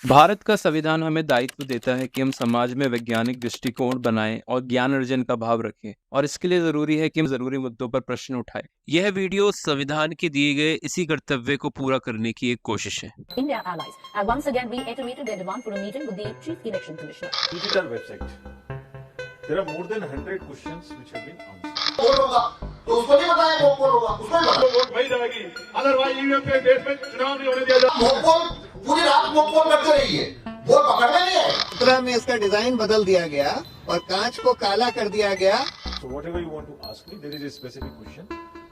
भारत का संविधान हमें दायित्व देता है कि हम समाज में वैज्ञानिक दृष्टिकोण बनाएं और ज्ञान अर्जन का भाव रखें, और इसके लिए जरूरी है कि हम जरूरी मुद्दों पर प्रश्न उठाएं। यह वीडियो संविधान के दिए गए इसी कर्तव्य को पूरा करने की एक कोशिश है। India allies have once again reiterated their demand for a meeting with the Chief Election Commissioner. Digital website. There are more than 100 questions which have been answered. Vote होगा तो उसको नहीं बताया मोकपोल होगा, उसको ही बताया। वोट वही जाएगी, अदरवाइज ईवीएम के देश में चुनाव नहीं होने दिया जाएगा। मोकपोल पूरी रात मोकपोल करते रहिए, वोट पकड़ने नहीं है। 17 में इसका डिजाइन बदल दिया गया और कांच को काला कर दिया गया। So whatever you want to ask me, there is a specific question.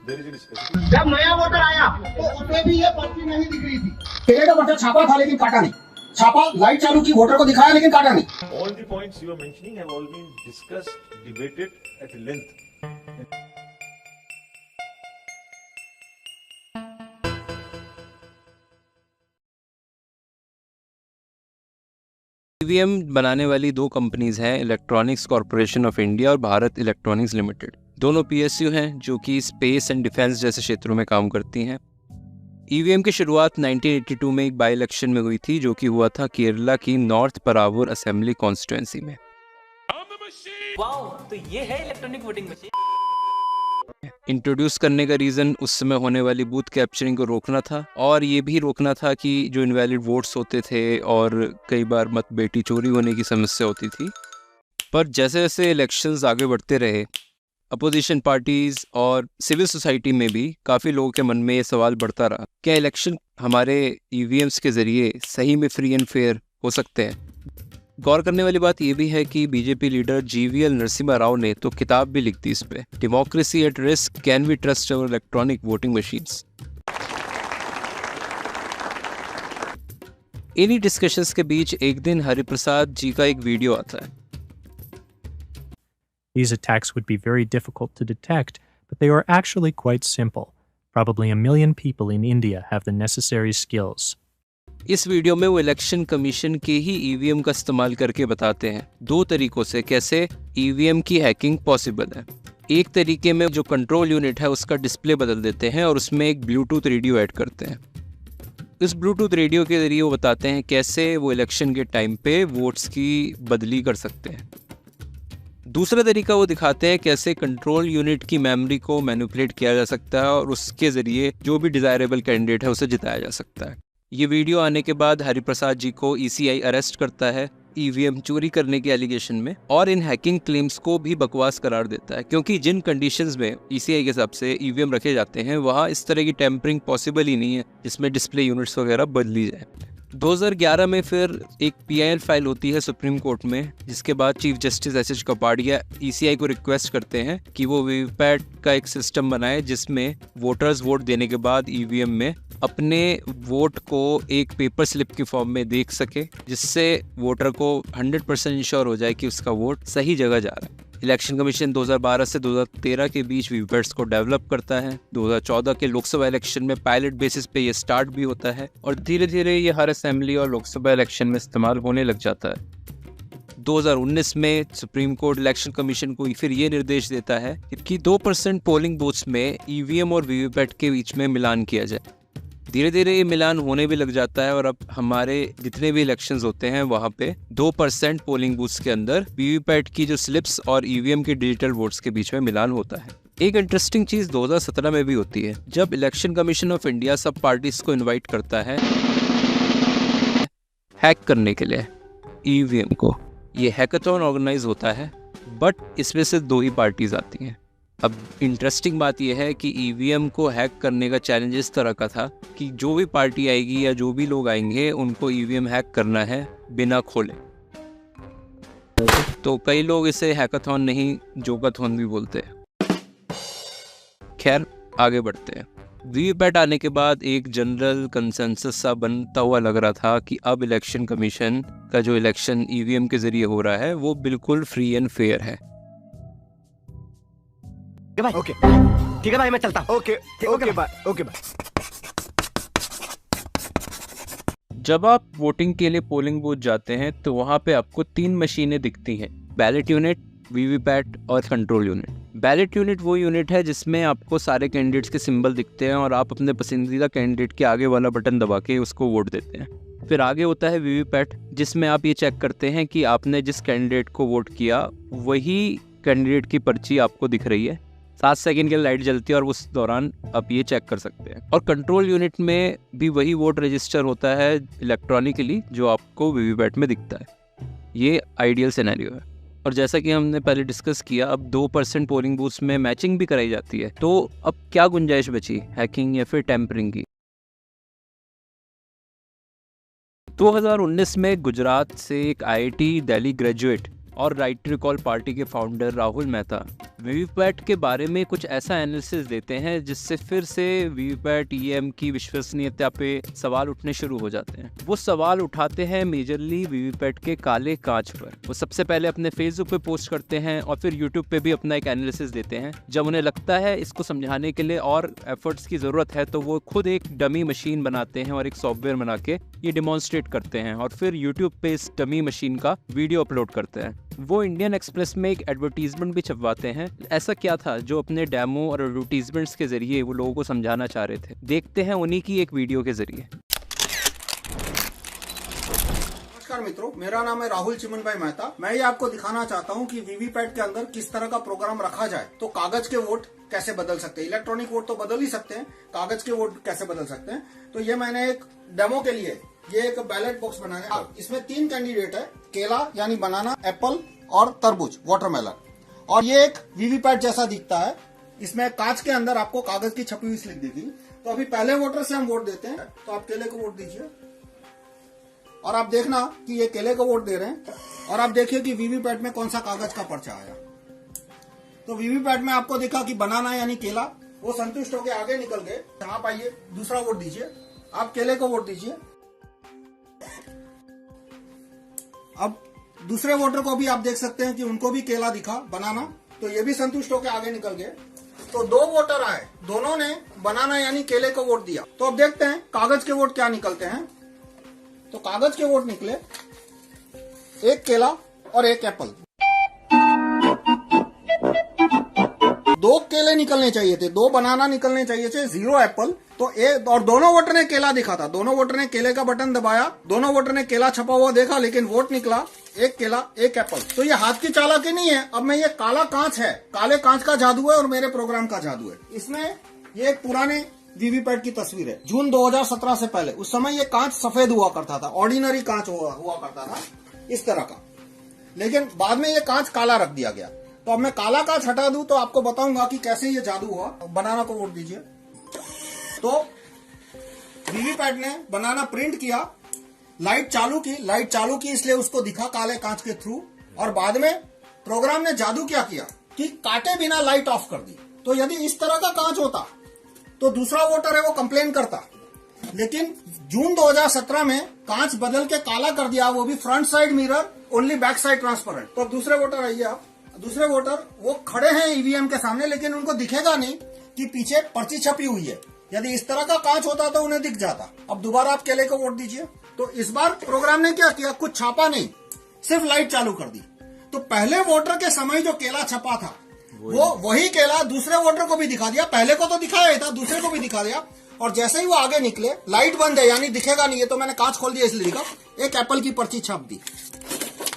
There is a specific. जब नया वोटर आया तो उसमें भी ये पर्ची नहीं दिख रही थी। केले का पर्चा छापा था लेकिन काटा नहीं, छापा लाइट चालू की, वोटर को दिखाया लेकिन काटा नहीं। All the points you are mentioning have all been discussed, debated at length. EVM बनाने वाली दो कंपनीज हैं, इलेक्ट्रॉनिक्स कॉरपोरेशन ऑफ इंडिया और भारत इलेक्ट्रॉनिक्स लिमिटेड। दोनों पीएसयू हैं जो कि स्पेस एंड डिफेंस जैसे क्षेत्रों में काम करती हैं। ईवीएम की शुरुआत 1982 में एक बाई इलेक्शन में हुई थी, जो कि हुआ था केरला की नॉर्थ परावूर असेंबली कॉन्स्टिट्यूएंसी में। वाओ, तो ये है इलेक्ट्रॉनिक वोटिंग मशीन। इंट्रोड्यूस करने का रीज़न उस समय होने वाली बूथ कैप्चरिंग को रोकना था, और ये भी रोकना था कि जो इनवैलिड वोट्स होते थे और कई बार मतबेटी चोरी होने की समस्या होती थी। पर जैसे जैसे इलेक्शंस आगे बढ़ते रहे, अपोजिशन पार्टीज़ और सिविल सोसाइटी में भी काफ़ी लोगों के मन में ये सवाल बढ़ता रहा, क्या इलेक्शन हमारे ईवीएम्स के ज़रिए सही में फ्री एंड फेयर हो सकते हैं। गौर करने वाली बात यह भी है कि BJP leader GVL Narasimha Rao ने तो किताब भी लिख दी इस पे, democracy at risk, can we trust our electronic voting machines. इन्हीं डिस्कशंस के बीच एक दिन हरिप्रसाद जी का एक वीडियो आता है। These attacks would be very difficult to detect, but they are actually quite simple. Probably 1 million people in India have the necessary skills. इस वीडियो में वो इलेक्शन कमीशन के ही ईवीएम का इस्तेमाल करके बताते हैं दो तरीकों से कैसे ईवीएम की हैकिंग पॉसिबल है। एक तरीके में जो कंट्रोल यूनिट है उसका डिस्प्ले बदल देते हैं और उसमें एक ब्लूटूथ रेडियो ऐड करते हैं। इस ब्लूटूथ रेडियो के जरिए वो बताते हैं कैसे वो इलेक्शन के टाइम पे वोट्स की बदली कर सकते हैं। दूसरा तरीका वो दिखाते हैं कैसे कंट्रोल यूनिट की मेमोरी को मैनिपुलेट किया जा सकता है और उसके ज़रिए जो भी डिज़ायरेबल कैंडिडेट है उसे जिताया जा सकता है। ये वीडियो आने के बाद हरिप्रसाद जी को ईसीआई अरेस्ट करता है ईवीएम चोरी करने के एलिगेशन में, और इन हैकिंग क्लेम्स को भी बकवास करार देता है, क्योंकि जिन कंडीशंस में ईसीआई के हिसाब से ईवीएम रखे जाते हैं वहाँ इस तरह की टेम्परिंग पॉसिबल ही नहीं है जिसमें डिस्प्ले यूनिट्स वगैरह बदली जाए। 2011 में फिर एक पीआईएल फाइल होती है सुप्रीम कोर्ट में, जिसके बाद chief justice SH Kapadia ECI को रिक्वेस्ट करते हैं कि वो वीवीपैट का एक सिस्टम बनाए जिसमें वोटर्स वोट देने के बाद ईवीएम में अपने वोट को एक पेपर स्लिप की फॉर्म में देख सके, जिससे वोटर को 100% इंश्योर हो जाए कि उसका वोट सही जगह जा रहा है। इलेक्शन कमीशन 2012 से 2013 के बीच वीवीपैट्स को डेवलप करता है। 2014 के लोकसभा इलेक्शन में पायलट बेसिस पे ये स्टार्ट भी होता है और धीरे धीरे ये हर असेंबली और लोकसभा इलेक्शन में इस्तेमाल होने लग जाता है। 2019 में सुप्रीम कोर्ट इलेक्शन कमीशन को फिर ये निर्देश देता है कि 2% पोलिंग बूथ्स में ईवीएम और वीवीपैट के बीच में मिलान किया जाए। धीरे धीरे ये मिलान होने भी लग जाता है और अब हमारे जितने भी इलेक्शंस होते हैं वहाँ पे 2% पोलिंग बूथ्स के अंदर वीवीपैट की जो स्लिप्स और ईवीएम के डिजिटल वोट्स के बीच में मिलान होता है। एक इंटरेस्टिंग चीज़ 2017 में भी होती है, जब इलेक्शन कमीशन ऑफ इंडिया सब पार्टीज को इन्वाइट करता है हैक करने के लिए ईवीएम को। ये हैकाथॉन ऑर्गेनाइज होता है, बट इसमें से 2 ही पार्टीज आती हैं। अब इंटरेस्टिंग बात यह है कि ईवीएम को हैक करने का चैलेंज इस तरह का था कि जो भी पार्टी आएगी या जो भी लोग आएंगे उनको ईवीएम हैक करना है बिना खोले। तो कई लोग इसे हैकाथॉन नहीं जोकाथॉन भी बोलते हैं। खैर, आगे बढ़ते हैं। वीवीपैट आने के बाद एक जनरल कंसेंसस सा बनता हुआ लग रहा था कि अब इलेक्शन कमीशन का जो इलेक्शन ईवीएम के जरिए हो रहा है वो बिल्कुल फ्री एंड फेयर है। ओके ठीक है भाई, मैं चलता हूँ। Okay bye. जब आप वोटिंग के लिए पोलिंग बूथ जाते हैं तो वहाँ पे आपको 3 मशीनें दिखती हैं, बैलेट यूनिट, वीवीपैट और कंट्रोल यूनिट। बैलेट यूनिट वो यूनिट है जिसमें आपको सारे कैंडिडेट्स के सिंबल दिखते हैं और आप अपने पसंदीदा कैंडिडेट के आगे वाला बटन दबा के उसको वोट देते हैं। फिर आगे होता है वीवीपैट, जिसमें आप ये चेक करते हैं कि आपने जिस कैंडिडेट को वोट किया वही कैंडिडेट की पर्ची आपको दिख रही है। 7 सेकंड के लिए लाइट जलती है और उस दौरान आप ये चेक कर सकते हैं। और कंट्रोल यूनिट में भी वही वोट रजिस्टर होता है इलेक्ट्रॉनिकली जो आपको वीवीपैट में दिखता है। ये आइडियल सिनेरियो है। और जैसा कि हमने पहले डिस्कस किया, अब 2% पोलिंग बूथ्स में मैचिंग भी कराई जाती है। तो अब क्या गुंजाइश बची हैकिंग या फिर टेम्परिंग की? 2019 में गुजरात से एक IIT दिल्ली ग्रेजुएट और राइट टू रिकॉल पार्टी के फाउंडर राहुल मेहता वीवीपैट के बारे में कुछ ऐसा एनालिसिस देते हैं जिससे फिर से वीवीपैट EVM की विश्वसनीयता पे सवाल उठने शुरू हो जाते हैं। वो सवाल उठाते हैं मेजरली वीवीपैट के काले कांच पर। वो सबसे पहले अपने फेसबुक पे पोस्ट करते हैं और फिर यूट्यूब पे भी अपना एक एनालिसिस देते हैं। जब उन्हें लगता है इसको समझाने के लिए और एफर्ट्स की ज़रूरत है तो वो खुद एक डमी मशीन बनाते हैं और एक सॉफ्टवेयर बना के ये डिमॉन्स्ट्रेट करते हैं और फिर यूट्यूब पे इस डमी मशीन का वीडियो अपलोड करते हैं। वो इंडियन एक्सप्रेस में एक एडवर्टीजमेंट भी छपवाते हैं। ऐसा क्या था जो अपने डेमो और एडवर्टीजमेंट्स के जरिए वो लोगों को समझाना चाह रहे थे? देखते हैं उन्हीं की एक वीडियो के जरिए। नमस्कार मित्रों, मेरा नाम है राहुल चिमन भाई मेहता। मैं ये आपको दिखाना चाहता हूँ कि वीवीपैट के अंदर किस तरह का प्रोग्राम रखा जाए तो कागज के वोट कैसे बदल सकते हैं। इलेक्ट्रॉनिक वोट तो बदल ही सकते हैं, कागज के वोट कैसे बदल सकते हैं। तो ये मैंने एक डेमो के लिए ये एक बैलेट बॉक्स बनाया है। इसमें 3 कैंडिडेट है, केला यानी बनाना, एप्पल और तरबूज वाटरमेलन। और ये एक वीवीपैट जैसा दिखता है। इसमें कांच के अंदर आपको कागज की छपी हुई स्लिप दिखेगी। तो अभी पहले वोटर से हम वोट देते हैं, तो आप केले को वोट दीजिए और आप देखना कि ये केले को वोट दे रहे हैं और आप देखिए कि वीवीपैट में कौन सा कागज का पर्चा आया। तो वीवीपैट में आपको दिखा कि बनाना यानी केला, वो संतुष्ट होकर आगे निकल गए। आप आइए दूसरा वोट दीजिए, आप केले को वोट दीजिए। अब दूसरे वोटर को भी आप देख सकते हैं कि उनको भी केला दिखा, बनाना, तो ये भी संतुष्ट होकर आगे निकल गए। तो 2 वोटर आए, दोनों ने बनाना यानी केले को वोट दिया। तो अब देखते हैं कागज के वोट क्या निकलते हैं। तो कागज के वोट निकले 1 केला और 1 एप्पल। 2 केले निकलने चाहिए थे, 2 बनाना निकलने चाहिए थे, 0 एप्पल। तो एक और दोनों वोटर ने केला दिखा था, दोनों वोटर ने केले का बटन दबाया, दोनों वोटर ने केला छपा हुआ देखा, लेकिन वोट निकला 1 केला 1 एप्पल। तो ये हाथ की चालाकी नहीं है। अब मैं ये काला कांच है, काले कांच का जादू है और मेरे प्रोग्राम का जादू है। इसमें ये एक पुराने वीवीपैट की तस्वीर है, जून 2017 से पहले। उस समय ये कांच सफेद हुआ करता था, ऑर्डिनरी कांच हुआ करता था इस तरह का, लेकिन बाद में ये कांच काला रख दिया गया। तो अब मैं काला कांच हटा दूं तो आपको बताऊंगा कि कैसे ये जादू हुआ। बनाना को वोट दीजिए। तो वीवीपैट ने बनाना प्रिंट किया, लाइट चालू की इसलिए उसको दिखा काले कांच के थ्रू। और बाद में प्रोग्राम ने जादू क्या किया कि काटे बिना लाइट ऑफ कर दी। तो यदि इस तरह का कांच होता तो दूसरा वोटर है वो कंप्लेन करता, लेकिन जून 2017 में कांच बदल के काला कर दिया, वो भी front side mirror, only back side transparent. तो दूसरे वोटर आइए आप। दूसरे वोटर वो खड़े हैं ईवीएम के सामने, लेकिन उनको दिखेगा नहीं कि पीछे पर्ची छपी हुई है। यदि इस तरह का कांच होता तो उन्हें दिख जाता। अब दोबारा आप केले को वोट दीजिए। तो इस बार प्रोग्राम ने क्या किया, कुछ छापा नहीं, सिर्फ लाइट चालू कर दी। तो पहले वोटर के समय जो केला छपा था वो वही केला दूसरे वोटर को भी दिखा दिया। पहले को तो दिखाया ही था, दूसरे को भी दिखा दिया। और जैसे ही वो आगे निकले, लाइट बंद है यानी दिखेगा नहीं, है तो मैंने कांच खोल दिया इसलिए दिखा, 1 एप्पल की पर्ची छाप दी।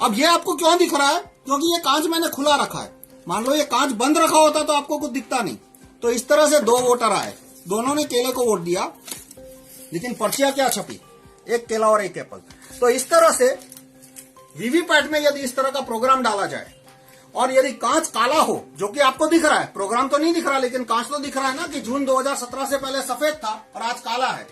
अब ये आपको क्यों दिख रहा है, क्योंकि ये कांच मैंने खुला रखा है। मान लो ये कांच बंद रखा होता तो आपको कुछ दिखता नहीं। तो इस तरह से 2 वोटर आए, दोनों ने केले को वोट दिया, लेकिन पर्चियां क्या छपी, 1 केला और 1 एप्पल। तो इस तरह से वीवीपैट में यदि इस तरह का प्रोग्राम डाला जाए और यदि कांच काला हो, जो कि आपको दिख रहा है, प्रोग्राम तो नहीं दिख रहा लेकिन कांच तो दिख रहा है ना कि जून 2017 से पहले सफेद था और आज काला है,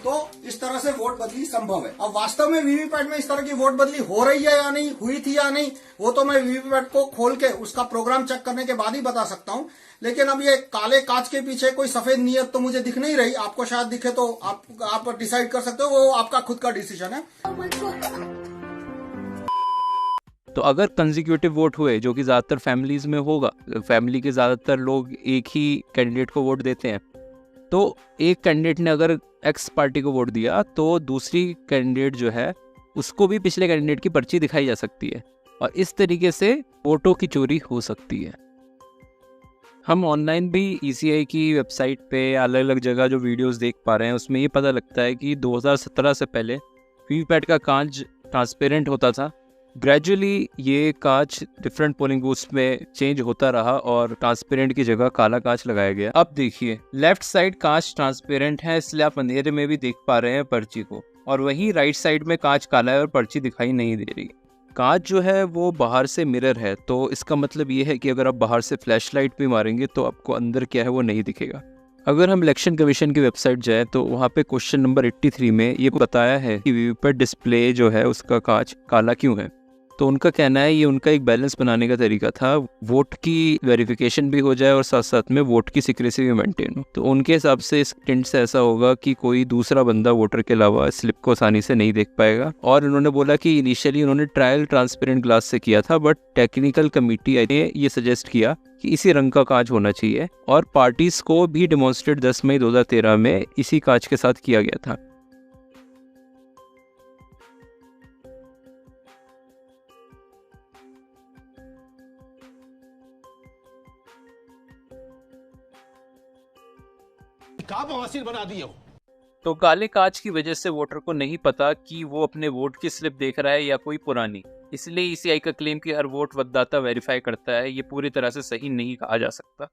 तो इस तरह से वोट बदली संभव है। अब वास्तव में वीवीपैट में इस तरह की वोट बदली हो रही है या नहीं, हुई थी या नहीं, वो तो मैं वीवीपैट को खोल के उसका प्रोग्राम चेक करने के बाद ही बता सकता हूं। लेकिन अब ये काले कांच के पीछे कोई सफेद नियत तो मुझे दिख नहीं रही। आपको शायद दिखे तो आप डिसाइड कर सकते हो, वो आपका खुद का डिसीजन है। तो अगर कंसेक्यूटिव वोट हुए, जो कि ज़्यादातर फैमिलीज़ में होगा, फैमिली के ज़्यादातर लोग एक ही कैंडिडेट को वोट देते हैं, तो एक कैंडिडेट ने अगर एक्स पार्टी को वोट दिया तो दूसरी कैंडिडेट जो है उसको भी पिछले कैंडिडेट की पर्ची दिखाई जा सकती है और इस तरीके से वोटों की चोरी हो सकती है। हम ऑनलाइन भी ECI की वेबसाइट पे अलग अलग जगह जो वीडियोस देख पा रहे हैं, उसमें ये पता लगता है कि 2017 से पहले वीवीपैट का कांच ट्रांसपेरेंट होता था। ग्रेजुअली ये कांच डिफरेंट पोलिंग बूथ्स में चेंज होता रहा और ट्रांसपेरेंट की जगह काला कांच लगाया गया। अब देखिए, लेफ्ट साइड कांच ट्रांसपेरेंट है, इसलिए आप अंधेरे में भी देख पा रहे हैं पर्ची को, और वहीं राइट साइड में कांच काला है और पर्ची दिखाई नहीं दे रही। कांच जो है वो बाहर से मिरर है, तो इसका मतलब ये है कि अगर आप बाहर से फ्लैशलाइट भी मारेंगे तो आपको अंदर क्या है वो नहीं दिखेगा। अगर हम इलेक्शन कमीशन की वेबसाइट जाए तो वहाँ पे क्वेश्चन नंबर 83 में ये बताया है कि वीवीपैट डिस्प्ले जो है उसका कांच काला क्यों है। तो उनका कहना है ये उनका एक बैलेंस बनाने का तरीका था, वोट की वेरिफिकेशन भी हो जाए और साथ साथ में वोट की सिक्रेसी भी मेंटेन हो। तो उनके हिसाब से इस टिंट से ऐसा होगा कि कोई दूसरा बंदा वोटर के अलावा स्लिप को आसानी से नहीं देख पाएगा। और उन्होंने बोला कि इनिशियली उन्होंने ट्रायल ट्रांसपेरेंट ग्लास से किया था, बट टेक्निकल कमेटी ने ये सजेस्ट किया कि इसी रंग का कांच होना चाहिए, और पार्टीज को भी डेमोन्स्ट्रेट 10 मई 2013 में इसी कांच के साथ किया गया था। तो काले कांच की वजह से वोटर को नहीं पता कि वो अपने वोट की स्लिप देख रहा है या कोई पुरानी, इसलिए ईसीआई का क्लेम कि हर वोट मतदाता वेरीफाई करता है, ये पूरी तरह से सही नहीं कहा जा सकता।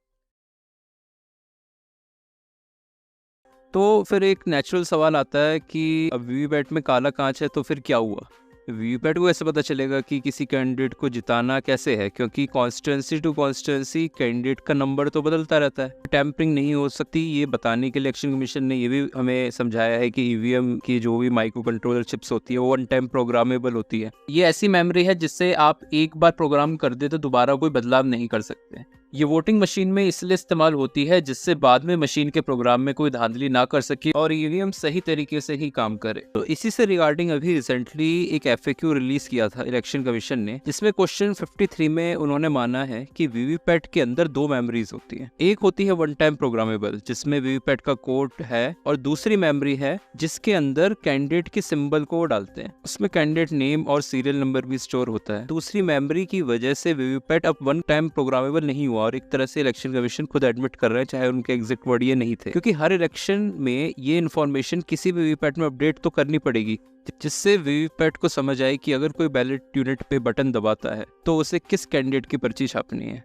तो फिर एक नेचुरल सवाल आता है कि अब वीवीपैट में काला कांच है तो फिर क्या हुआ। वीवीपैट को ऐसे पता चलेगा कि किसी कैंडिडेट को जिताना कैसे है, क्योंकि कॉन्स्टिट्यूंसी टू कॉन्स्टिट्यूंसी कैंडिडेट का नंबर तो बदलता रहता है। टैंपरिंग नहीं हो सकती, ये बताने के लिए इलेक्शन कमीशन ने ये भी हमें समझाया है कि ईवीएम की जो भी माइक्रो कंट्रोलर चिप्स होती है वो वन टाइम प्रोग्रामेबल होती है। ये ऐसी मेमोरी है जिससे आप एक बार प्रोग्राम कर दे तो दोबारा कोई बदलाव नहीं कर सकते। ये वोटिंग मशीन में इसलिए इस्तेमाल होती है जिससे बाद में मशीन के प्रोग्राम में कोई धांधली ना कर सके और ईवीएम सही तरीके से ही काम करे। तो इसी से रिगार्डिंग अभी रिसेंटली एक एफएक्यू रिलीज किया था इलेक्शन कमीशन ने, जिसमें क्वेश्चन 53 में उन्होंने माना है कि वीवीपैट के अंदर दो मेमोरीज होती है। एक होती है वन टाइम प्रोग्रामेबल जिसमें वीवीपैट का कोड है, और दूसरी मेमोरी है जिसके अंदर कैंडिडेट के सिंबल को डालते हैं, उसमें कैंडिडेट नेम और सीरियल नंबर भी स्टोर होता है। दूसरी मेमोरी की वजह से वीवीपैट अब वन टाइम प्रोग्रामेबल नहीं हुआ, और एक तरह से इलेक्शन कमीशन खुद एडमिट कर रहे हैं, चाहे उनके एग्जैक्ट वर्ड ये नहीं थे, क्योंकि हर इलेक्शन में ये इन्फॉर्मेशन किसी भी वीवीपैट में अपडेट तो करनी पड़ेगी, जिससे वीवीपैट को समझ आए कि अगर कोई बैलेट यूनिट पे बटन दबाता है तो उसे किस कैंडिडेट की पर्ची छापनी है।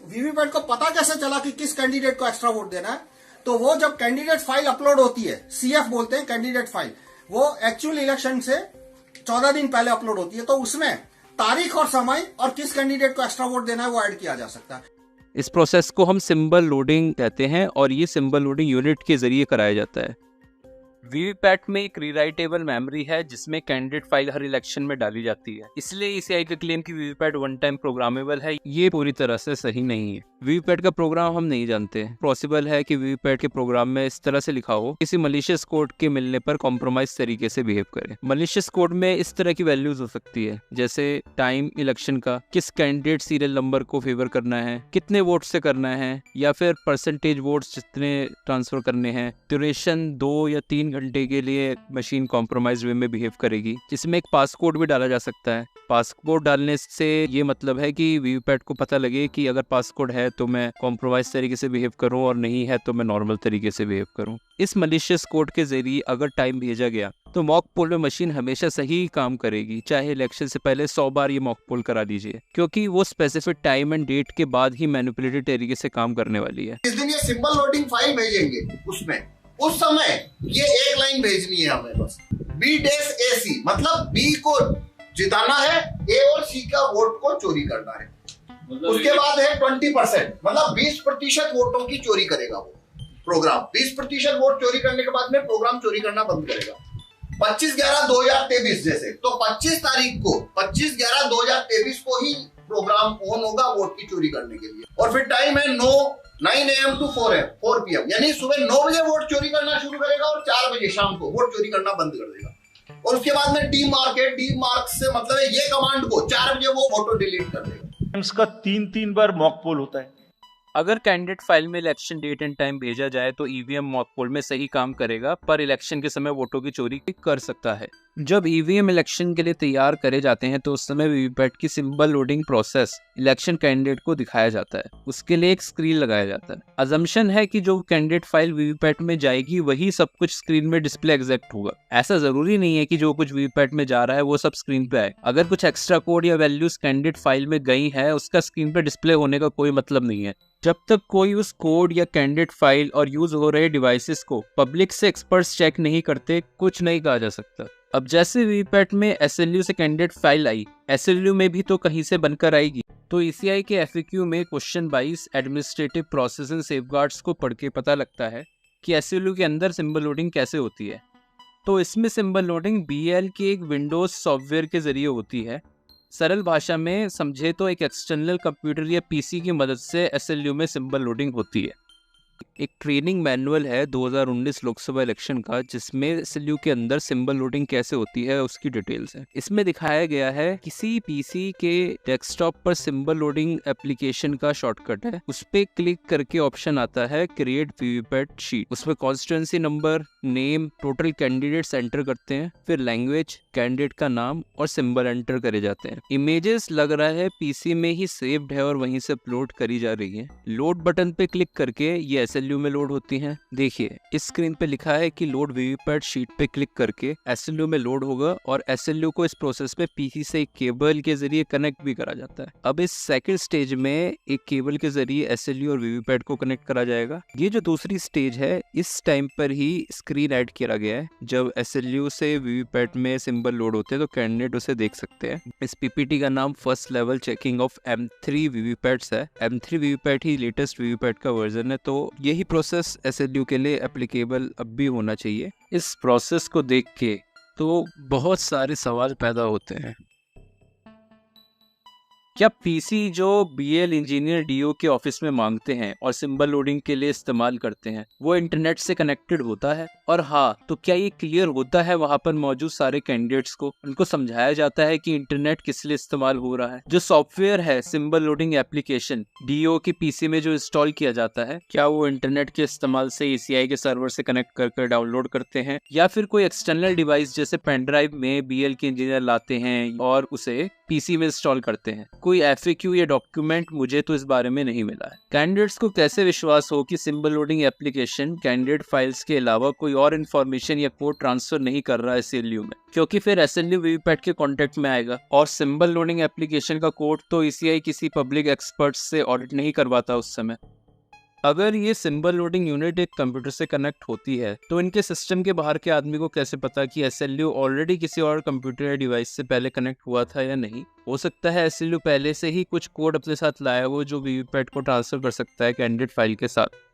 वीवीपैट को पता कैसे चला कि किस कैंडिडेट को एक्स्ट्रा वोट देना है? तो वो जब कैंडिडेट फाइल अपलोड होती है, सीएफ बोलते हैं कैंडिडेट फाइल, वो एक्चुअल इलेक्शन से 14 दिन पहले अपलोड होती है, तो उसमें तारीख और समय और किस कैंडिडेट को एक्स्ट्रा वोट देना है वो ऐड किया जा सकता है। इस प्रोसेस को हम सिंबल लोडिंग कहते हैं, और ये सिंबल लोडिंग यूनिट के जरिए कराया जाता है। वीवीपैट में एक रीराइटेबल मेमोरी है जिसमें कैंडिडेट फाइल हर इलेक्शन में डाली जाती है, इसलिए ईसीआई का क्लेम कि वीवीपैट वन टाइम प्रोग्रामेबल है ये पूरी तरह से सही नहीं है। वीवीपैट का प्रोग्राम हम नहीं जानते, पॉसिबल है कि वीवीपैट के प्रोग्राम में इस तरह से लिखा हो किसी मलिशियस कोड के मिलने पर कॉम्प्रोमाइज तरीके से बिहेव करे। मलिशियस कोड में इस तरह की वैल्यूज हो सकती है, जैसे टाइम इलेक्शन का, किस कैंडिडेट सीरियल नंबर को फेवर करना है, कितने वोट से करना है, या फिर परसेंटेज वोट्स जितने ट्रांसफर करने हैं, ड्यूरेशन 2 या 3 घंटे के लिए मशीन कॉम्प्रोमाइज वे में बिहेव करेगी। जिसमें एक पासकोड भी डाला जा सकता है। पासकोड डालने से ये मतलब है कि वीवीपैट को पता लगे कि अगर पासकोड है तो मैं कॉम्प्रोमाइज तरीके से बिहेव करूं, और नहीं है तो मैं नॉर्मल तरीके से बिहेव करूं। इस मलिशियस कोड के जरिए अगर टाइम भेजा गया तो मॉक पोल में मशीन हमेशा सही काम करेगी, चाहे इलेक्शन से पहले 100 बार ये मॉक पोल करा दीजिए, क्योंकि वो स्पेसिफिक टाइम एंड डेट के बाद ही मैनिपुलेटेड तरीके से काम करने वाली है। जिस दिन ये सिंबल लोडिंग फाइल भेजेंगे उसमें उस समय ये एक लाइन भेजनी है हमें बस, B-AC, मतलब B को जिताना है, A और C का वोट को चोरी करना है। उसके बाद है 20%, मतलब 20% वोटों की चोरी करेगा वो प्रोग्राम। 20% वोट चोरी करने के बाद में प्रोग्राम चोरी करना बंद करेगा। 25/11/2023 जैसे, तो 25 तारीख को 25/11/2023 को ही प्रोग्राम ऑन होगा वोट की चोरी करने के लिए। और फिर टाइम है 9 AM to 4 PM, यानी सुबह 9 बजे वोट चोरी करना शुरू करेगा और 4 बजे शाम को वोट चोरी करना बंद कर देगा। और उसके बाद में डी मार्क से मतलब है ये कमांड को 4 बजे वो ऑटो डिलीट कर देगा। इसका 3 बार मॉक पोल होता है। अगर कैंडिडेट फाइल में इलेक्शन डेट एंड टाइम भेजा जाए तो ईवीएम मॉक पोल में सही काम करेगा, पर इलेक्शन के समय वोटों की चोरी कर सकता है। जब ईवीएम इलेक्शन के लिए तैयार करे जाते हैं तो उस समय वीवीपैट की symbol loading process election candidate को दिखाया जाता है। उसके लिए एक स्क्रीन लगाया जाता है। अजम्पशन है कि जो कैंडिडेट फाइल वीवीपैट में जाएगी वही सब कुछ स्क्रीन में डिस्प्ले एग्जैक्ट होगा। ऐसा जरूरी नहीं है कि जो कुछ वीवीपैट में जा रहा है वो सब स्क्रीन पे आए। अगर कुछ एक्स्ट्रा कोड या वैल्यूज कैंडिडेट फाइल में गई है उसका स्क्रीन पे डिस्प्ले होने का कोई मतलब नहीं है। जब तक कोई उस कोड या कैंडिडेट फाइल और यूज हो रहे डिवाइसेस को पब्लिक से एक्सपर्ट्स चेक नहीं करते, कुछ नहीं कहा जा सकता। अब जैसे वीवीपैट में एसएलयू से कैंडिडेट फाइल आई, एसएलयू में भी तो कहीं से बनकर आएगी। तो ईसीआई के एफएक्यू में question 22 administrative process and safeguards को पढ़ के पता लगता है कि एसएलयू के अंदर सिंबल लोडिंग कैसे होती है। तो इसमें सिंबल लोडिंग बीएल के एक विंडोज सॉफ्टवेयर के जरिए होती है। सरल भाषा में समझे तो एक एक्सटर्नल कंप्यूटर या पीसी की मदद से एसएलयू में सिंबल लोडिंग होती है। एक ट्रेनिंग मैनुअल है 2019 लोकसभा इलेक्शन का, जिसमें एसएलयू के अंदर सिंबल लोडिंग कैसे होती है उसकी डिटेल्स है। इसमें दिखाया गया है किसी पीसी के डेस्कटॉप पर सिंबल लोडिंग एप्लीकेशन का शॉर्टकट है। उस पे क्लिक करके ऑप्शन आता है क्रिएट वीवीपैट शीट। उसमें constituency number, name, total candidates enter करते हैं, फिर लैंग्वेज, कैंडिडेट का नाम और सिंबल एंटर करे जाते हैं। इमेजेस लग रहा है पीसी में ही सेव्ड है और वहीं से अपलोड करी जा रही है। लोड बटन पे क्लिक करके ये एसएलयू में लोड होती हैं। देखिए इस स्क्रीन पे लिखा है कि लोड वीवीपैट शीट पे क्लिक करके एसएलयू में लोड होगा और एसएलयू को इस प्रोसेस में पीसी से एक केबल के जरिए कनेक्ट भी करा जाता है। अब इस सेकंड स्टेज में एक केबल के जरिए एसएलयू और वीवीपैट को कनेक्ट करा जाएगा। ये जो दूसरी स्टेज है इस टाइम पर ही स्क्रीन ऐड किया गया है। जब एसएलयू से वीवीपैट में सिंबल लोड होते हैं तो कैंडिडेट उसे देख सकते हैं। इस पीपीटी का नाम first level checking of M3 वीवीपैट्स है। M3 वीवीपैट ही लेटेस्ट वीवीपैट का वर्जन है, तो यही प्रोसेस एसएलयू के लिए एप्लीकेबल अब भी होना चाहिए। इस प्रोसेस को देख के तो बहुत सारे सवाल पैदा होते हैं। क्या पीसी जो बीएल इंजीनियर डीओ के ऑफिस में मांगते हैं और सिंबल लोडिंग के लिए इस्तेमाल करते हैं वो इंटरनेट से कनेक्टेड होता है? और हाँ, तो क्या ये क्लियर होता है वहाँ पर मौजूद सारे कैंडिडेट्स को? उनको समझाया जाता है कि इंटरनेट किस लिए इस्तेमाल हो रहा है? जो सॉफ्टवेयर है सिंबल लोडिंग एप्लीकेशन डीओ के पीसी में जो इंस्टॉल किया जाता है, क्या वो इंटरनेट के इस्तेमाल से ईसीआई के सर्वर से कनेक्ट कर डाउनलोड करते हैं, या फिर कोई एक्सटर्नल डिवाइस जैसे पेन ड्राइव में बीएल के इंजीनियर लाते हैं और उसे पीसी में इंस्टॉल करते हैं? कोई एफएक्यू या डॉक्यूमेंट मुझे तो इस बारे में नहीं मिला है। कैंडिडेट्स को कैसे विश्वास हो कि symbol loading application candidate files के अलावा कोई और इन्फॉर्मेशन या कोड ट्रांसफर नहीं कर रहा है एसएलयू में? क्योंकि फिर एसएलयू वीवीपैट के कॉन्टेक्ट में आएगा और सिंबल लोडिंग एप्लीकेशन का कोड तो ईसीआई किसी पब्लिक एक्सपर्ट से ऑडिट नहीं करवाता उस समय। अगर ये सिंबल लोडिंग यूनिट एक कंप्यूटर से कनेक्ट होती है तो इनके सिस्टम के बाहर के आदमी को कैसे पता कि एसएलयू ऑलरेडी किसी और कंप्यूटर या डिवाइस से पहले कनेक्ट हुआ था या नहीं? हो सकता है एसएलयू पहले से ही कुछ कोड अपने साथ लाया हो जो वीवीपैट को ट्रांसफर कर सकता है कैंडिडेट फाइल के साथ।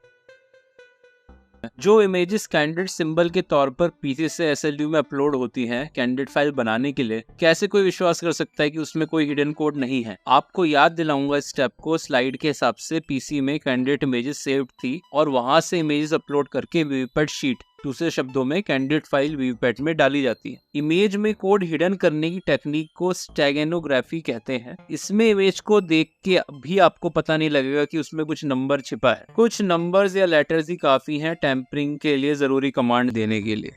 जो इमेजेस कैंडिडेट सिंबल के तौर पर पीसी से एसएलयू में अपलोड होती हैं कैंडिडेट फाइल बनाने के लिए, कैसे कोई विश्वास कर सकता है कि उसमें कोई हिडन कोड नहीं है? आपको याद दिलाऊंगा इस स्टेप को। स्लाइड के हिसाब से पीसी में कैंडिडेट इमेजेस सेव्ड थी और वहां से इमेजेस अपलोड करके वीवीपैट शीट, दूसरे शब्दों में कैंडिडेट फाइल वीवीपैट में डाली जाती है। इमेज में कोड हिडन करने की टेक्निक को स्टेगनोग्राफी कहते हैं। इसमें इमेज को देख के भी आपको पता नहीं लगेगा कि उसमें कुछ नंबर छिपा है। कुछ नंबर्स या लेटर्स ही काफी हैं टेम्परिंग के लिए जरूरी कमांड देने के लिए।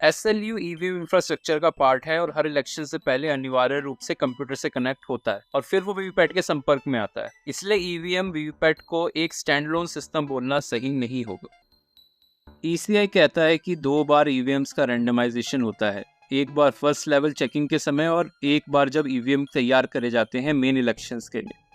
एसएलयू ईवीएम इंफ्रास्ट्रक्चर का पार्ट है और हर इलेक्शन से पहले अनिवार्य रूप से कंप्यूटर से कनेक्ट होता है और फिर वो वीवीपैट के संपर्क में आता है। इसलिए ईवीएम वीवीपैट को एक स्टैंडअलोन सिस्टम बोलना सही नहीं होगा। ईसीआई कहता है कि 2 बार ईवीएम्स का रैंडमाइजेशन होता है, एक बार फर्स्ट लेवल चेकिंग के समय और एक बार जब ईवीएम तैयार करे जाते हैं मेन इलेक्शंस के लिए।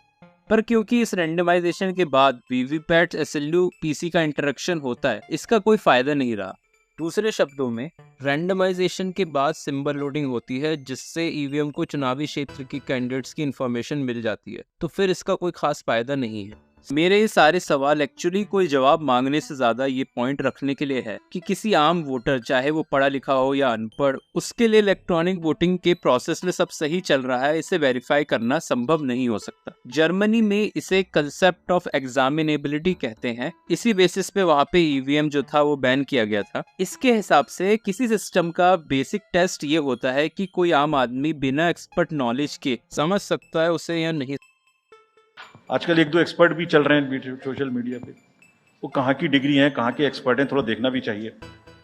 पर क्योंकि इस रैंडमाइजेशन के बाद वीवीपैट एसएलयू पीसी का इंटरेक्शन होता है, इसका कोई फायदा नहीं रहा। दूसरे शब्दों में रैंडमाइजेशन के बाद सिंबल लोडिंग होती है जिससे ईवीएम को चुनावी क्षेत्र की कैंडिडेट्स की इंफॉर्मेशन मिल जाती है, तो फिर इसका कोई खास फायदा नहीं है। मेरे ये सारे सवाल एक्चुअली कोई जवाब मांगने से ज्यादा ये पॉइंट रखने के लिए है कि किसी आम वोटर, चाहे वो पढ़ा लिखा हो या अनपढ़, उसके लिए इलेक्ट्रॉनिक वोटिंग के प्रोसेस में सब सही चल रहा है इसे वेरीफाई करना संभव नहीं हो सकता। जर्मनी में इसे कंसेप्ट ऑफ एग्जामिनेबिलिटी कहते हैं। इसी बेसिस पे वहाँ पे ईवीएम जो था वो बैन किया गया था। इसके हिसाब से किसी सिस्टम का बेसिक टेस्ट ये होता है कि कोई आम आदमी बिना एक्सपर्ट नॉलेज के समझ सकता है उसे या नहीं। आजकल 1-2 एक्सपर्ट भी चल रहे हैं सोशल मीडिया पे, वो कहाँ की डिग्री हैं, कहाँ के एक्सपर्ट हैं, थोड़ा देखना भी चाहिए।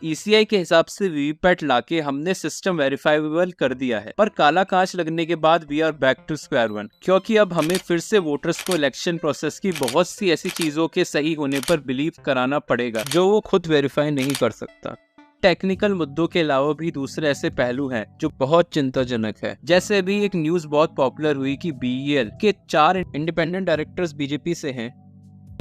ईसीआई के हिसाब से वीवीपैट लाके हमने सिस्टम वेरीफाइबल कर दिया है, पर काला कांच लगने के बाद we are back to square one, क्योंकि अब हमें फिर से वोटर्स को इलेक्शन प्रोसेस की बहुत सी ऐसी चीजों के सही होने पर बिलीव कराना पड़ेगा जो वो खुद वेरीफाई नहीं कर सकता। टेक्निकल मुद्दों के अलावा भी दूसरे ऐसे पहलू हैं जो बहुत चिंताजनक है। जैसे अभी एक न्यूज बहुत पॉपुलर हुई कि बीईएल के 4 इंडिपेंडेंट डायरेक्टर्स बीजेपी से हैं।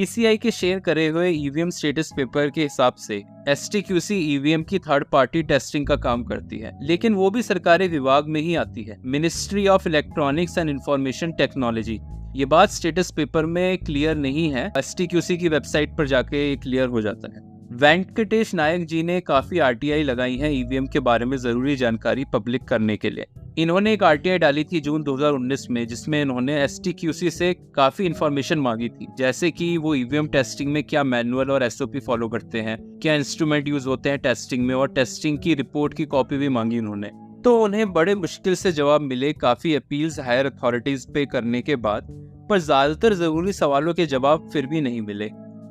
ईसीआई के शेयर करे हुए ईवीएम स्टेटस पेपर के हिसाब से एसटीक्यूसी ईवीएम की थर्ड पार्टी टेस्टिंग का काम करती है, लेकिन वो भी सरकारी विभाग में ही आती है, ministry of electronics and information technology. ये बात स्टेटस पेपर में क्लियर नहीं है, एसटीक्यूसी की वेबसाइट पर जाके क्लियर हो जाता है। वेंकटेश नायक जी ने काफी आरटीआई लगाई है ईवीएम के बारे में जरूरी जानकारी पब्लिक करने के लिए। इन्होंने एक आरटीआई डाली थी जून 2019 में, जिसमें इन्होंने एसटीक्यूसी से काफी इन्फॉर्मेशन मांगी थी, जैसे कि वो ईवीएम टेस्टिंग में क्या मैनुअल और एसओपी फॉलो करते हैं, क्या इंस्ट्रूमेंट यूज होते हैं टेस्टिंग में, और टेस्टिंग की रिपोर्ट की कॉपी भी मांगी उन्होंने। तो उन्हें बड़े मुश्किल से जवाब मिले काफी अपील्स हायर अथॉरिटीज पे करने के बाद, पर ज्यादातर जरूरी सवालों के जवाब फिर भी नहीं मिले।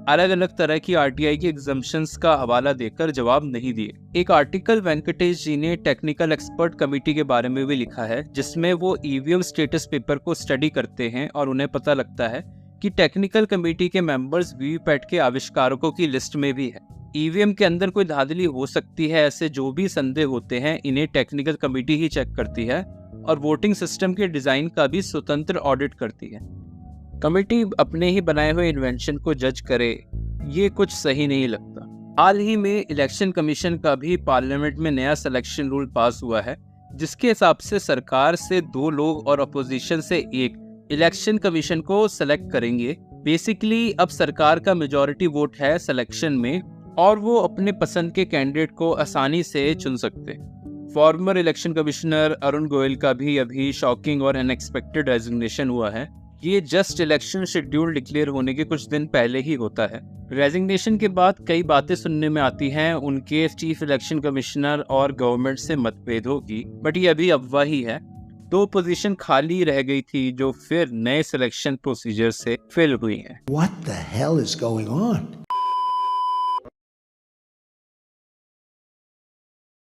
अलग अलग तरह की आरटीआई की एग्जम्पशंस का हवाला देकर जवाब नहीं दिए। एक आर्टिकल वेंकटेश जी ने टेक्निकल एक्सपर्ट कमेटी के बारे में भी लिखा है, जिसमें वो ईवीएम स्टेटस पेपर को स्टडी करते हैं और उन्हें पता लगता है कि टेक्निकल कमेटी के मेंबर्स वीवीपैट के आविष्कारकों की लिस्ट में भी है। ईवीएम के अंदर कोई धांधली हो सकती है, ऐसे जो भी संदेह होते हैं इन्हें टेक्निकल कमेटी ही चेक करती है और वोटिंग सिस्टम के डिजाइन का भी स्वतंत्र ऑडिट करती है। कमेटी अपने ही बनाए हुए इन्वेंशन को जज करे, ये कुछ सही नहीं लगता। हाल ही में इलेक्शन कमीशन का भी पार्लियामेंट में नया सिलेक्शन रूल पास हुआ है, जिसके हिसाब से सरकार से 2 लोग और अपोजिशन से 1 इलेक्शन कमीशन को सेलेक्ट करेंगे। बेसिकली अब सरकार का मेजॉरिटी वोट है सिलेक्शन में और वो अपने पसंद के कैंडिडेट को आसानी से चुन सकते। Farmer election commissioner Arun Goyal का भी अभी शॉकिंग और अनएक्सपेक्टेड रेजिग्नेशन हुआ है। ये जस्ट इलेक्शन शेड्यूल डिक्लेयर होने के कुछ दिन पहले ही होता है। रेजिग्नेशन के बाद कई बातें सुनने में आती हैं उनके चीफ इलेक्शन कमिश्नर और गवर्नमेंट से मतभेदों की, बट ये अभी अफवाह ही है। 2 पोजीशन खाली रह गई थी जो फिर नए सिलेक्शन प्रोसीजर से फिल हुई हैं। What the hell is going on?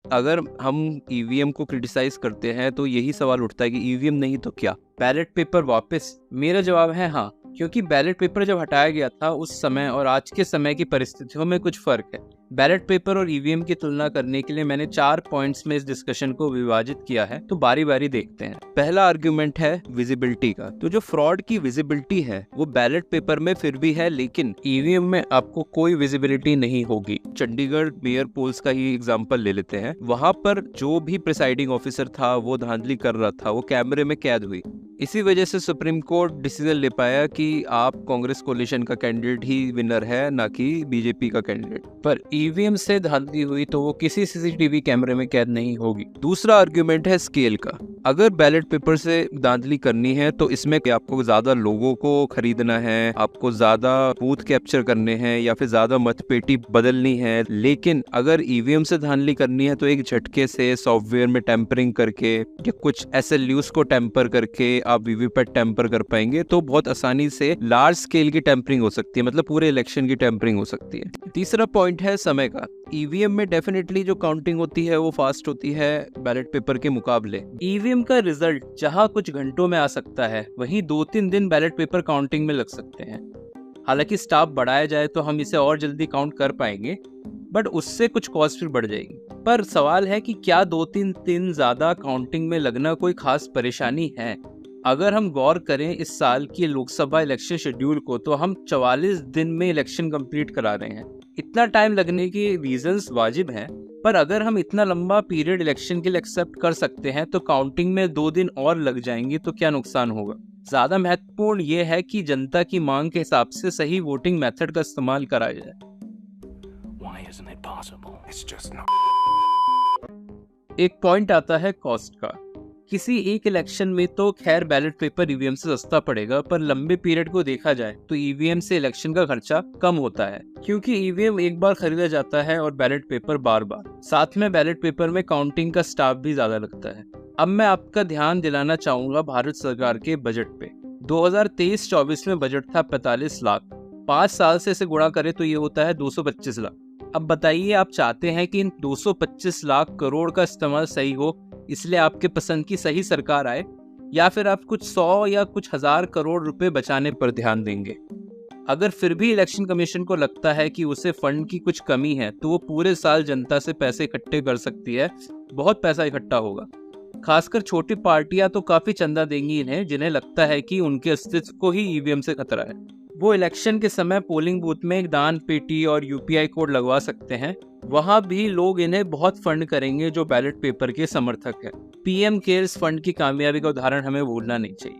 अगर हम ईवीएम को क्रिटिसाइज करते हैं तो यही सवाल उठता है कि ईवीएम नहीं तो क्या, बैलेट पेपर वापस? मेरा जवाब है हाँ, क्योंकि बैलेट पेपर जब हटाया गया था उस समय और आज के समय की परिस्थितियों में कुछ फर्क है। बैलेट पेपर और ईवीएम की तुलना करने के लिए मैंने 4 पॉइंट्स में इस डिस्कशन को विभाजित किया है, तो बारी बारी देखते हैं। पहला आर्ग्यूमेंट है विजिबिलिटी का। तो जो फ्रॉड की विजिबिलिटी है वो बैलेट पेपर में फिर भी है, लेकिन ईवीएम में आपको कोई विजिबिलिटी नहीं होगी। चंडीगढ़ मेयर पोल्स का ही एग्जाम्पल ले लेते हैं। वहां पर जो भी प्रिसाइडिंग ऑफिसर था वो धांधली कर रहा था, वो कैमरे में कैद हुई। इसी वजह से सुप्रीम कोर्ट डिसीजन ले पाया कि आप कांग्रेस कोलिशन का कैंडिडेट ही विनर है, ना कि बीजेपी का कैंडिडेट। पर ईवीएम से धांधली हुई तो वो किसी सीसीटीवी कैमरे में कैद नहीं होगी। दूसरा आर्ग्यूमेंट है स्केल का। अगर बैलेट पेपर से धांधली करनी है तो इसमें आपको ज्यादा लोगों को खरीदना है, आपको ज्यादा बूथ कैप्चर करने हैं या फिर ज्यादा मतपेटी बदलनी है। लेकिन अगर ईवीएम से धांधली करनी है तो एक झटके से सॉफ्टवेयर में टेम्परिंग करके या कुछ एसएलयूज को टेम्पर करके आप वीवीपैट टेम्पर कर पाएंगे, तो बहुत आसानी से लार्ज स्केल की टेम्परिंग हो सकती है, मतलब पूरे इलेक्शन की टेम्परिंग हो सकती है। तीसरा पॉइंट है समय का। ईवीएम में डेफिनेटली जो काउंटिंग होती है वो फास्ट होती है बैलेट पेपर के मुकाबले। ईवीएम का रिजल्ट जहां कुछ घंटों में आ सकता है, वहीं 2-3 दिन बैलेट पेपर काउंटिंग में लग सकते हैं। हालांकि स्टाफ बढ़ाया जाए तो हम इसे और जल्दी काउंट कर पाएंगे, बट उससे कुछ कॉस्ट भी बढ़ जाएगी। पर सवाल है कि क्या 2-3 दिन ज्यादा काउंटिंग में लगना कोई खास परेशानी है? अगर हम गौर करें इस साल की लोकसभा इलेक्शन शेड्यूल को, तो हम 44 दिन में इलेक्शन कंप्लीट करा रहे हैं। इतना टाइम लगने के रीजंस वाजिब हैं, पर अगर हम इतना लंबा पीरियड इलेक्शन के लिए एक्सेप्ट कर सकते हैं तो काउंटिंग में 2 दिन और लग जाएंगे तो क्या नुकसान होगा? ज्यादा महत्वपूर्ण ये है कि जनता की मांग के हिसाब से सही वोटिंग मेथड का इस्तेमाल करा जाए। Why isn't it possible? It's just not. एक पॉइंट आता है कॉस्ट का। किसी एक इलेक्शन में तो खैर बैलेट पेपर ईवीएम से सस्ता पड़ेगा, पर लंबे पीरियड को देखा जाए तो ईवीएम से इलेक्शन का खर्चा कम होता है, क्योंकि ईवीएम एक बार खरीदा जाता है और बैलेट पेपर बार बार। साथ में बैलेट पेपर में काउंटिंग का स्टाफ भी ज्यादा लगता है। अब मैं आपका ध्यान दिलाना चाहूंगा भारत सरकार के बजट पे। 2023-24 में बजट था 45 लाख। 5 साल से इसे गुणा करें तो ये होता है 225 लाख। अब बताइए, आप चाहते हैं कि इन 225 लाख करोड़ का इस्तेमाल सही हो, इसलिए आपके पसंद की सही सरकार आए, या फिर आप कुछ 100 या कुछ 1000 करोड़ रुपए बचाने पर ध्यान देंगे? अगर फिर भी इलेक्शन कमीशन को लगता है कि उसे फंड की कुछ कमी है, तो वो पूरे साल जनता से पैसे इकट्ठे कर सकती है। बहुत पैसा इकट्ठा होगा। खासकर छोटी पार्टियां तो काफी चंदा देंगी इन्हें, जिन्हें लगता है कि उनके अस्तित्व को ही ईवीएम से खतरा है। वो इलेक्शन के समय पोलिंग बूथ में एक दान पेटी और यूपीआई कोड लगवा सकते हैं। वहां भी लोग इन्हें बहुत फंड करेंगे जो बैलेट पेपर के समर्थक है। पीएम केयर्स फंड की कामयाबी का उदाहरण हमें भूलना नहीं चाहिए।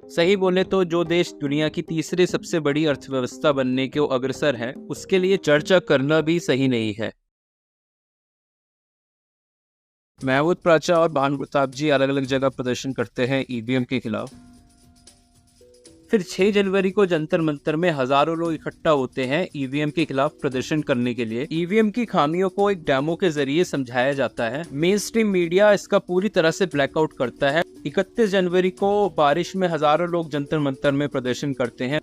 सही बोले तो जो देश दुनिया की तीसरी सबसे बड़ी अर्थव्यवस्था बनने के अग्रसर है, उसके लिए चर्चा करना भी सही नहीं है। महमूद प्राचा और भानु प्रताप जी अलग अलग जगह प्रदर्शन करते हैं ईवीएम के खिलाफ। फिर 6 जनवरी को जंतर मंतर में हजारों लोग इकट्ठा होते हैं ईवीएम के खिलाफ प्रदर्शन करने के लिए। ईवीएम की खामियों को एक डेमो के जरिए समझाया जाता है। मेन स्ट्रीम मीडिया इसका पूरी तरह से ब्लैकआउट करता है। 31 जनवरी को बारिश में हजारों लोग जंतर मंतर में प्रदर्शन करते हैं।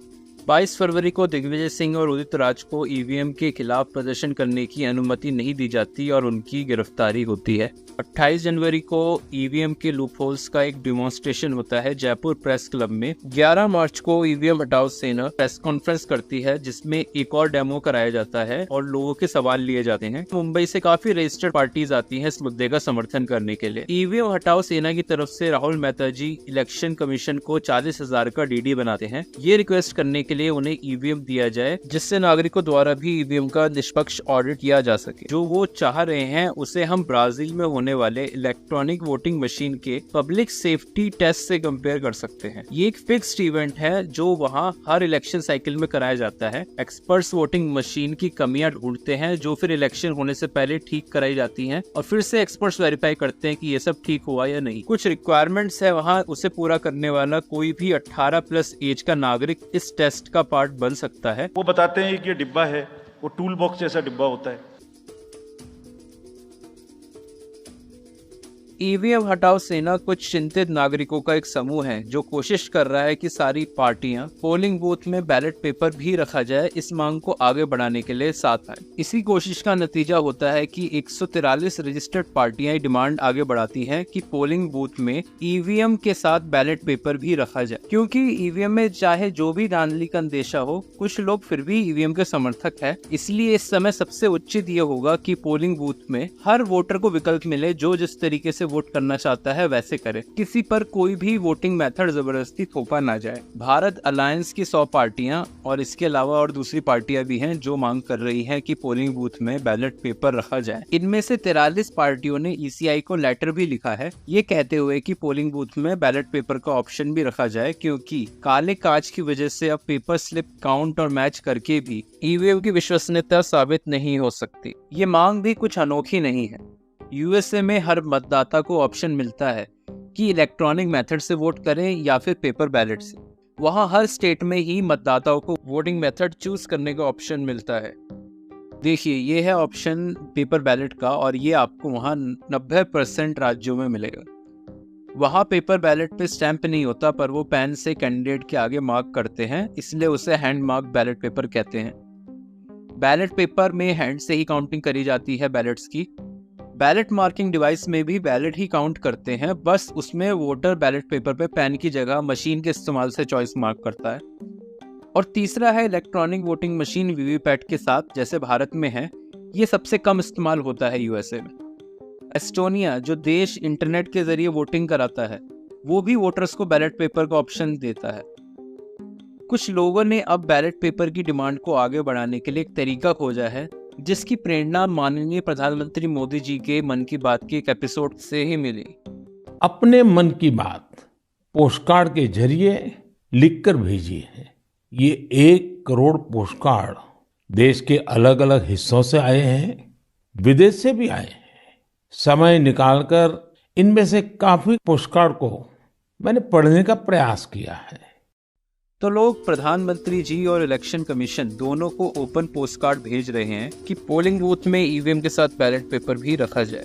22 फरवरी को दिग्विजय सिंह और उदित राज को ईवीएम के खिलाफ प्रदर्शन करने की अनुमति नहीं दी जाती और उनकी गिरफ्तारी होती है। 28 जनवरी को ईवीएम के लूपहोल्स का एक डेमोन्स्ट्रेशन होता है जयपुर प्रेस क्लब में। 11 मार्च को ईवीएम हटाओ सेना प्रेस कॉन्फ्रेंस करती है, जिसमें एक और डेमो कराया जाता है और लोगों के सवाल लिए जाते हैं। मुंबई से काफी रजिस्टर्ड पार्टीज आती हैं इस मुद्दे का समर्थन करने के लिए। ईवीएम हटाओ सेना की तरफ से राहुल मेहता जी इलेक्शन कमीशन को 40,000 का डीडी बनाते हैं। ये रिक्वेस्ट करने के लिए उन्हें ईवीएम दिया जाए, जिससे नागरिकों द्वारा भी ईवीएम का निष्पक्ष ऑडिट किया जा सके। जो वो चाह रहे हैं उसे हम ब्राजील में होने वाले इलेक्ट्रॉनिक वोटिंग मशीन के पब्लिक सेफ्टी टेस्ट से कंपेयर कर सकते हैं। ये एक फिक्स्ड इवेंट है जो वहाँ हर इलेक्शन साइकिल में कराया जाता है। एक्सपर्ट्स वोटिंग मशीन की कमियां ढूंढते हैं जो फिर इलेक्शन होने से पहले ठीक कराई जाती हैं और फिर से एक्सपर्ट्स वेरीफाई करते हैं कि ये सब ठीक हुआ या नहीं। कुछ रिक्वायरमेंट्स है वहाँ, उसे पूरा करने वाला कोई भी 18+ एज का नागरिक इस टेस्ट का पार्ट बन सकता है। वो बताते हैं कि ये डिब्बा है, वो टूल बॉक्स जैसा डिब्बा होता है। ईवीएम हटाओ सेना कुछ चिंतित नागरिकों का एक समूह है जो कोशिश कर रहा है कि सारी पार्टियां पोलिंग बूथ में बैलेट पेपर भी रखा जाए, इस मांग को आगे बढ़ाने के लिए साथ आए। इसी कोशिश का नतीजा होता है कि 143 रजिस्टर्ड पार्टियां डिमांड आगे बढ़ाती हैं कि पोलिंग बूथ में ईवीएम के साथ बैलेट पेपर भी रखा जाए। क्योंकि ईवीएम में चाहे जो भी धांधली का अंदेशा हो, कुछ लोग फिर भी ईवीएम के समर्थक है। इसलिए इस समय सबसे उचित ये होगा कि पोलिंग बूथ में हर वोटर को विकल्प मिले, जो जिस तरीके से वोट करना चाहता है वैसे करे। किसी पर कोई भी वोटिंग मेथड जबरदस्ती थोपा ना जाए। भारत अलायंस की 100 पार्टियां और इसके अलावा और दूसरी पार्टियां भी हैं जो मांग कर रही हैं कि पोलिंग बूथ में बैलेट पेपर रखा जाए। इनमें से 43 पार्टियों ने ईसीआई को लेटर भी लिखा है, ये कहते हुए कि पोलिंग बूथ में बैलेट पेपर का ऑप्शन भी रखा जाए, क्योंकि काले कांच की वजह से अब पेपर स्लिप काउंट और मैच करके भी ईवीएम की विश्वसनीयता साबित नहीं हो सकती। ये मांग भी कुछ अनोखी नहीं है। यूएसए में हर मतदाता को ऑप्शन मिलता है कि इलेक्ट्रॉनिक मेथड से वोट करें या फिर पेपर बैलेट से। वहां हर स्टेट में ही मतदाताओं को वोटिंग मेथड चूज करने का ऑप्शन मिलता है। देखिए, ये है ऑप्शन पेपर बैलेट का और ये आपको वहां 90% राज्यों में मिलेगा। वहां पेपर बैलेट पे स्टैंप नहीं होता, पर वो पेन से कैंडिडेट के आगे मार्क करते हैं, इसलिए उसे हैंड मार्क बैलेट पेपर कहते हैं। बैलेट पेपर में हैंड से ही काउंटिंग करी जाती है बैलेट्स की। बैलेट मार्किंग डिवाइस में भी बैलेट ही काउंट करते हैं, बस उसमें वोटर बैलेट पेपर पे पेन की जगह मशीन के इस्तेमाल से चॉइस मार्क करता है। और तीसरा है इलेक्ट्रॉनिक वोटिंग मशीन वीवीपैट के साथ, जैसे भारत में है। ये सबसे कम इस्तेमाल होता है यूएसए में। एस्टोनिया, जो देश इंटरनेट के जरिए वोटिंग कराता है, वो भी वोटर्स को बैलेट पेपर का ऑप्शन देता है। कुछ लोगों ने अब बैलेट पेपर की डिमांड को आगे बढ़ाने के लिए एक तरीका खोजा है, जिसकी प्रेरणा माननीय प्रधानमंत्री मोदी जी के मन की बात के एक एपिसोड से ही मिली। अपने मन की बात पोस्टकार्ड के जरिए लिखकर भेजी है। ये 1 करोड़ पोस्टकार्ड देश के अलग अलग हिस्सों से आए हैं, विदेश से भी आए हैं। समय निकालकर इनमें से काफी पोस्टकार्ड को मैंने पढ़ने का प्रयास किया है। तो लोग प्रधानमंत्री जी और इलेक्शन कमीशन दोनों को ओपन पोस्टकार्ड भेज रहे हैं कि पोलिंग बूथ में ईवीएम के साथ बैलेट पेपर भी रखा जाए।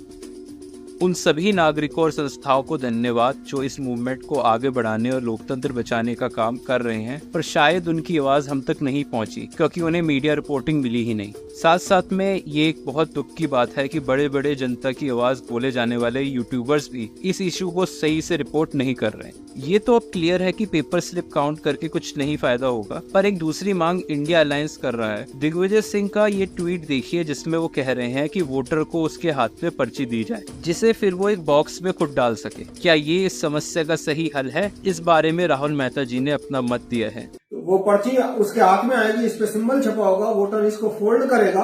उन सभी नागरिकों और संस्थाओं को धन्यवाद जो इस मूवमेंट को आगे बढ़ाने और लोकतंत्र बचाने का काम कर रहे हैं, पर शायद उनकी आवाज हम तक नहीं पहुंची क्योंकि उन्हें मीडिया रिपोर्टिंग मिली ही नहीं। साथ साथ में ये एक बहुत दुख की बात है कि बड़े बड़े जनता की आवाज बोले जाने वाले यूट्यूबर्स भी इस इशू को सही से रिपोर्ट नहीं कर रहे हैं। ये तो अब क्लियर है कि पेपर स्लिप काउंट करके कुछ नहीं फायदा होगा, पर एक दूसरी मांग इंडिया अलायंस कर रहा है। दिग्विजय सिंह का ये ट्वीट देखिए जिसमें वो कह रहे हैं कि वोटर को उसके हाथ में पर्ची दी जाए जिसे फिर वो एक बॉक्स में खुद डाल सके। क्या ये इस समस्या का सही हल है? इस बारे में राहुल मेहता जी ने अपना मत दिया है। वो पर्ची उसके हाथ में आएगी, इस पे सिंबल छपा होगा, वोटर इसको फोल्ड करेगा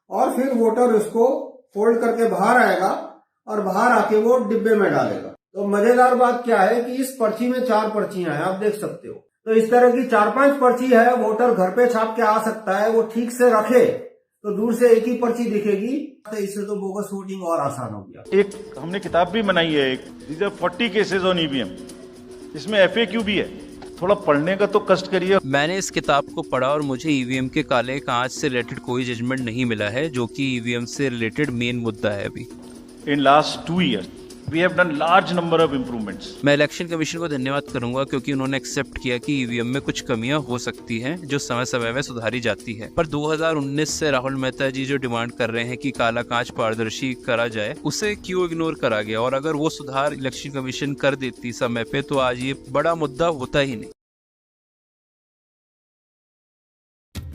और फिर वोटर उसको फोल्ड करके बाहर आएगा और बाहर आके वो डिब्बे में डालेगा। तो मजेदार बात क्या है कि इस पर्ची में 4 पर्चियां हैं, आप देख सकते हो। तो इस तरह की 4-5 पर्ची है, वोटर घर पे छाप के आ सकता है। वो ठीक से रखे तो दूर से एक ही पर्ची दिखेगी, तो इससे तो बोगस वोटिंग और आसान हो गया। एक हमने किताब भी बनाई है, एक these are 40 cases on EVM, इसमें FAQ भी है, थोड़ा पढ़ने का तो कष्ट करिए। मैंने इस किताब को पढ़ा और मुझे ईवीएम के काले कांच से रिलेटेड कोई जजमेंट नहीं मिला है, जो कि ईवीएम से रिलेटेड मेन मुद्दा है अभी। In last 2 years we have done large number of improvements. मैं इलेक्शन कमीशन को धन्यवाद करूंगा क्योंकि उन्होंने एक्सेप्ट किया कि ईवीएम में कुछ कमियां हो सकती हैं जो समय समय में सुधारी जाती है। पर 2019 से राहुल मेहता जी जो डिमांड कर रहे हैं कि काला कांच पारदर्शी करा जाए, उसे क्यों इग्नोर करा गया? और अगर वो सुधार इलेक्शन कमीशन कर देती समय पे तो आज ये बड़ा मुद्दा होता ही नहीं।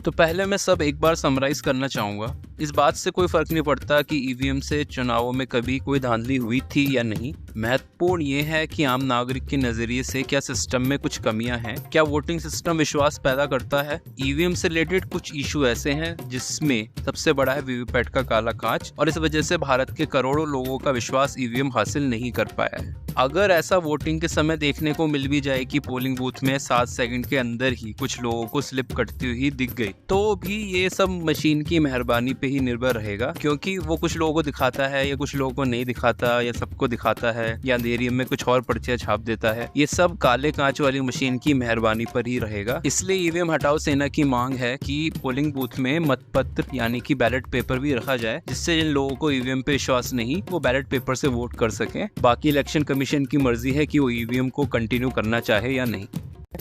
तो पहले मैं सब एक बार समराइज करना चाहूंगा। इस बात से कोई फर्क नहीं पड़ता कि ईवीएम से चुनावों में कभी कोई धांधली हुई थी या नहीं। महत्वपूर्ण ये है कि आम नागरिक के नजरिए से क्या सिस्टम में कुछ कमियां हैं, क्या वोटिंग सिस्टम विश्वास पैदा करता है। ईवीएम से रिलेटेड कुछ इशू ऐसे हैं जिसमें सबसे बड़ा है वीवीपैट का काला कांच, और इस वजह से भारत के करोड़ों लोगों का विश्वास ईवीएम हासिल नहीं कर पाया है। अगर ऐसा वोटिंग के समय देखने को मिल भी जाए कि पोलिंग बूथ में 7 सेकंड के अंदर ही कुछ लोगों को स्लिप कटती हुई दिख गई, तो भी ये सब मशीन की मेहरबानी पे ही निर्भर रहेगा, क्योंकि वो कुछ लोगों को दिखाता है या कुछ लोगों को नहीं दिखाता, या सबको दिखाता है या अंधेरी में कुछ और पर्चियां छाप देता है। ये सब काले कांच वाली मशीन की मेहरबानी पर ही रहेगा। इसलिए ईवीएम हटाओ सेना की मांग है कि पोलिंग बूथ में मतपत्र यानी कि बैलेट पेपर भी रखा जाए, जिससे जिन लोगों को ईवीएम पे विश्वास नहीं वो बैलेट पेपर से वोट कर सकें। बाकी इलेक्शन कमीशन की मर्जी है कि वो ईवीएम को कंटिन्यू करना चाहे या नहीं।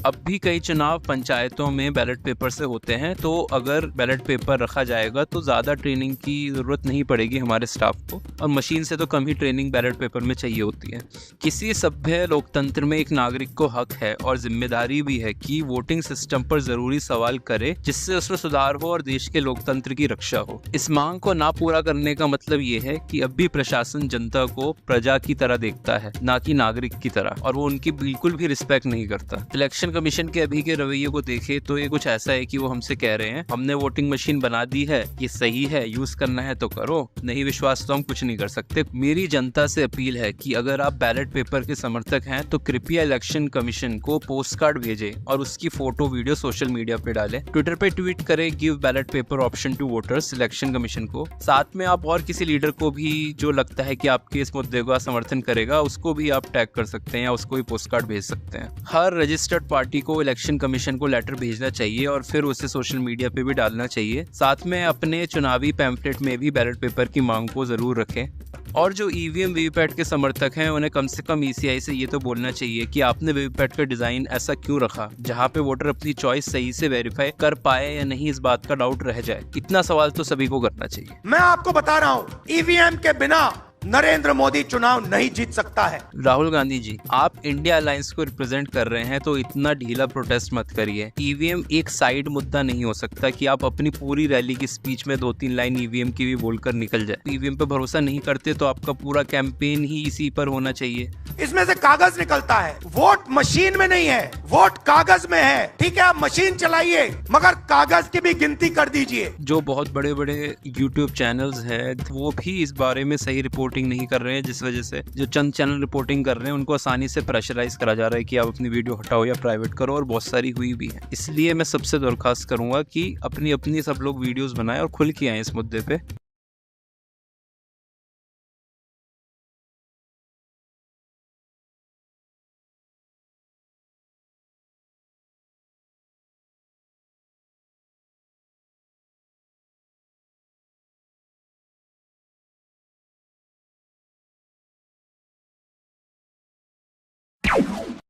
अब भी कई चुनाव पंचायतों में बैलेट पेपर से होते हैं, तो अगर बैलेट पेपर रखा जाएगा तो ज़्यादा ट्रेनिंग की ज़रूरत नहीं पड़ेगी हमारे स्टाफ को, और मशीन से तो कम ही ट्रेनिंग बैलेट पेपर में चाहिए होती है। किसी सभ्य लोकतंत्र में एक नागरिक को हक है और जिम्मेदारी भी है कि वोटिंग सिस्टम पर ज़रूरी सवाल करे, जिससे उसमें सुधार हो और देश के लोकतंत्र की रक्षा हो। इस मांग को ना पूरा करने का मतलब ये है कि अब भी प्रशासन जनता को प्रजा की तरह देखता है, ना कि नागरिक की तरह, और वो उनकी बिल्कुल भी रिस्पेक्ट नहीं करता। इलेक्शन कमीशन के अभी के रवैये को देखे तो ये कुछ ऐसा है कि वो हमसे कह रहे हैं हमने वोटिंग मशीन बना दी है, ये सही है, यूज करना है तो करो, नहीं विश्वास तो हम कुछ नहीं कर सकते। मेरी जनता से अपील है कि अगर आप बैलेट पेपर के समर्थक हैं तो कृपया इलेक्शन कमीशन को पोस्ट कार्ड भेजें और उसकी फोटो वीडियो सोशल मीडिया पे डालें, ट्विटर पे ट्वीट करें give ballot paper option to voters election commission को। साथ में आप और किसी लीडर को भी जो लगता है कि आपके इस मुद्दे का समर्थन करेगा उसको भी आप टैग कर सकते हैं या उसको भी पोस्ट कार्ड भेज सकते हैं। हर रजिस्टर्ड पार्टी को इलेक्शन कमीशन को लेटर भेजना चाहिए और फिर उसे सोशल मीडिया पे भी डालना चाहिए। साथ में अपने चुनावी पैम्फलेट में भी बैलेट पेपर की मांग को जरूर रखें। और जो ईवीएम वीवीपैट के समर्थक हैं उन्हें कम से कम ईसीआई से ये तो बोलना चाहिए कि आपने वीवीपैट का डिजाइन ऐसा क्यों रखा जहां पे वोटर अपनी चॉइस सही से वेरीफाई कर पाए या नहीं, इस बात का डाउट रह जाए। इतना सवाल तो सभी को करना चाहिए। मैं आपको बता रहा हूँ ईवीएम के बिना नरेंद्र मोदी चुनाव नहीं जीत सकता है। राहुल गांधी जी, आप इंडिया अलायंस को रिप्रेजेंट कर रहे हैं तो इतना ढीला प्रोटेस्ट मत करिए। ईवीएम एक साइड मुद्दा नहीं हो सकता कि आप अपनी पूरी रैली की स्पीच में 2-3 लाइन ईवीएम की भी बोलकर निकल जाए। ईवीएम पे भरोसा नहीं करते तो आपका पूरा कैंपेन ही इसी पर होना चाहिए। इसमें से कागज निकलता है, वोट मशीन में नहीं है, वोट कागज में है। ठीक है, आप मशीन चलाइए मगर कागज की भी गिनती कर दीजिए। जो बहुत बड़े बड़े यूट्यूब चैनल्स हैं वो भी इस बारे में सही रिपोर्टिंग नहीं कर रहे हैं, जिस वजह से जो चंद चैनल रिपोर्टिंग कर रहे हैं उनको आसानी से प्रेशराइज करा जा रहा है कि आप अपनी वीडियो हटाओ या प्राइवेट करो, और बहुत सारी हुई भी है। इसलिए मैं सबसे दरख्वास्त करूंगा कि अपनी अपनी सब लोग वीडियोस बनाएं और खुल के आए इस मुद्दे पे।